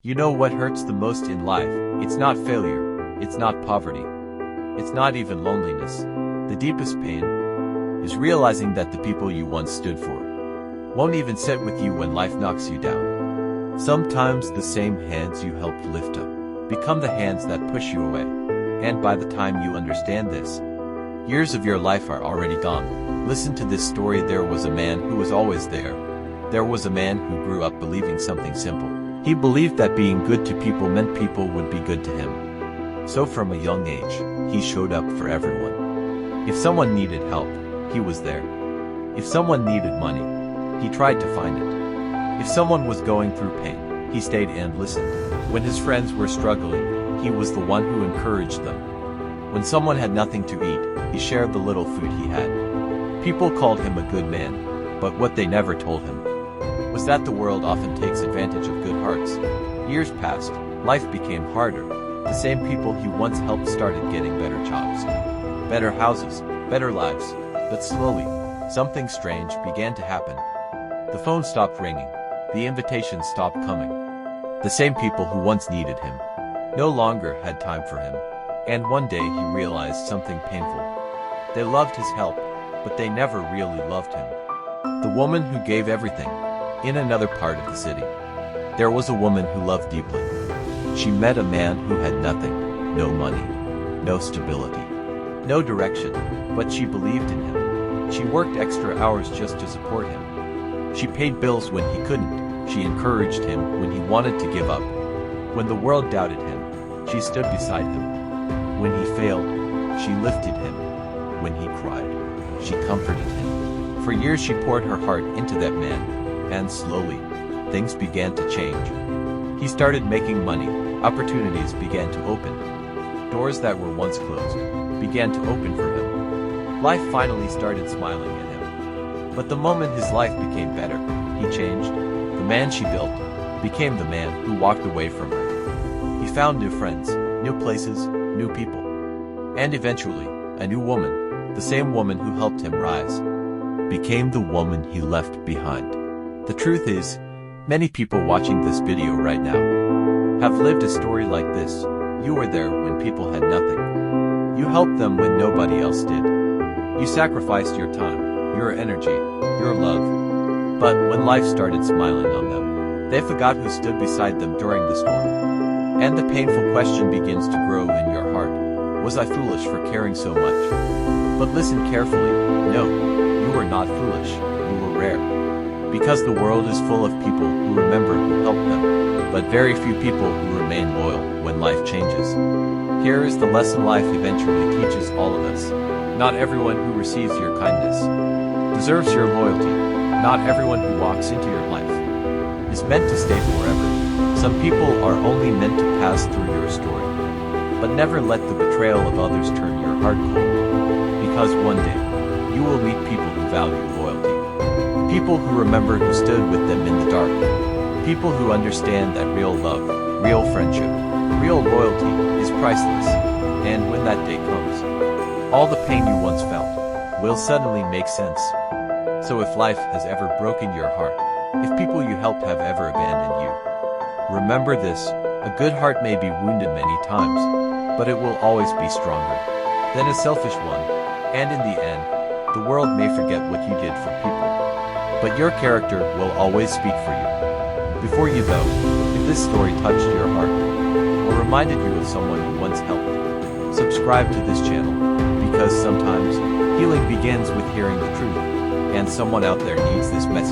You know what hurts the most in life? It's not failure. It's not poverty. It's not even loneliness. The deepest pain is realizing that the people you once stood for won't even sit with you when life knocks you down. Sometimes the same hands you helped lift up become the hands that push you away. And by the time you understand this, years of your life are already gone. Listen to this story. There was a man who was always there. There was a man who grew up believing something simple. He believed that being good to people meant people would be good to him. So from a young age, he showed up for everyone. If someone needed help, he was there. If someone needed money, he tried to find it. If someone was going through pain, he stayed and listened. When his friends were struggling, he was the one who encouraged them. When someone had nothing to eat, he shared the little food he had. People called him a good man, but what they never told him was that the world often takes advantage of good hearts. Years passed, life became harder. The same people he once helped started getting better jobs, better houses, better lives. But slowly, something strange began to happen. The phone stopped ringing. The invitations stopped coming. The same people who once needed him no longer had time for him. And one day he realized something painful. They loved his help, but they never really loved him. The woman who gave everything. In another part of the city, there was a woman who loved deeply. She met a man who had nothing, no money, no stability, no direction, but she believed in him. She worked extra hours just to support him. She paid bills when he couldn't. She encouraged him when he wanted to give up. When the world doubted him, she stood beside him. When he failed, she lifted him. When he cried, she comforted him. For years she poured her heart into that man. And slowly, things began to change. He started making money, opportunities began to open. Doors that were once closed began to open for him. Life finally started smiling at him. But the moment his life became better, he changed. The man she built became the man who walked away from her. He found new friends, new places, new people. And eventually, a new woman, the same woman who helped him rise, became the woman he left behind. The truth is, many people watching this video right now have lived a story like this. You were there when people had nothing. You helped them when nobody else did. You sacrificed your time, your energy, your love. But when life started smiling on them, they forgot who stood beside them during the storm. And the painful question begins to grow in your heart. Was I foolish for caring so much? But listen carefully. No, you were not foolish. You were rare. Because the world is full of people who remember who helped them, but very few people who remain loyal when life changes. Here is the lesson life eventually teaches all of us. Not everyone who receives your kindness deserves your loyalty. Not everyone who walks into your life is meant to stay forever. Some people are only meant to pass through your story. But never let the betrayal of others turn your heart cold. Because one day, you will meet people who value loyalty. People who remember who stood with them in the dark. People who understand that real love, real friendship, real loyalty is priceless. And when that day comes, all the pain you once felt will suddenly make sense. So if life has ever broken your heart, if people you helped have ever abandoned you, remember this: a good heart may be wounded many times, but it will always be stronger than a selfish one. And in the end, the world may forget what you did for people, but your character will always speak for you. Before you go, if this story touched your heart, or reminded you of someone who once helped, subscribe to this channel, because sometimes healing begins with hearing the truth, and someone out there needs this message.